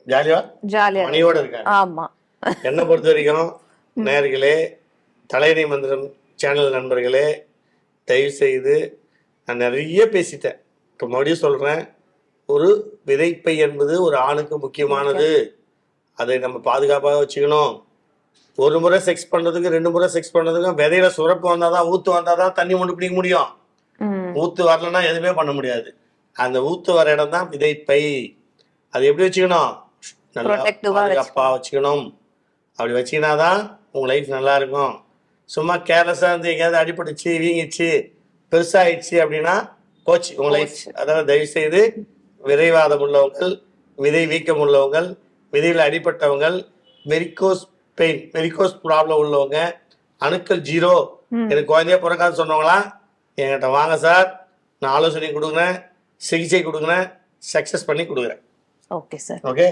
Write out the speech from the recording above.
ஜாலியா ஜாலியா மணியோட இருக்காங்க. ஆமா. என்னை பொறுத்த வரைக்கும் நேயர்களே, தலையணை மந்திரம் சேனல் நண்பர்களே, தயவு செய்து நான் நிறைய பேசிட்டேன். இப்போ மறுபடியும் சொல்றேன், ஒரு விதைப்பை என்பது ஒரு ஆணுக்கு முக்கியமானது. அதை நம்ம பாதுகாப்பாக வச்சுக்கணும். ஒரு முறை செக்ஸ் பண்றதுக்கு 2 முறை செக்ஸ் பண்றதுக்கும் விதையில சுரப்பு வந்தாதான், ஊத்து வந்தாதான் தண்ணி கொண்டு பிடிக்க முடியும். ஊத்து வரலன்னா எதுவுமே பண்ண முடியாது. அந்த ஊத்து வர இடம் தான் விதைப்பை. அது எப்படி வச்சுக்கணும்? நல்லா பாதுகாப்பா வச்சுக்கணும். அப்படி வச்சுக்கினாதான் உங்க லைஃப் நல்லா இருக்கும். சும்மா கேர்லெஸ்ஸா இருந்து எங்கேயாவது அடிபட்டுச்சு, வீங்கிச்சு, பெருசாயிடுச்சு அப்படின்னா போச்சு உங்க லைஃப். அதாவது தயவு செய்து விதைவாதம் உள்ளவங்கள், விதை வீக்கம் உள்ளவங்கள், விதையில் அடிபட்டவங்கள், வெரிகோஸ் பெயின், வெரிகோஸ் ப்ராப்ளம் உள்ளவங்க, அணுக்கள் 0, எனக்கு குழந்தைய பிறக்காது சொன்னவங்களாம் என்கிட்ட வாங்க சார், நான் ஆலோசனை கொடுக்குறேன், சிகிச்சை கொடுக்குறேன், சக்சஸ் பண்ணி கொடுக்குறேன். Okay sir. ஓகே.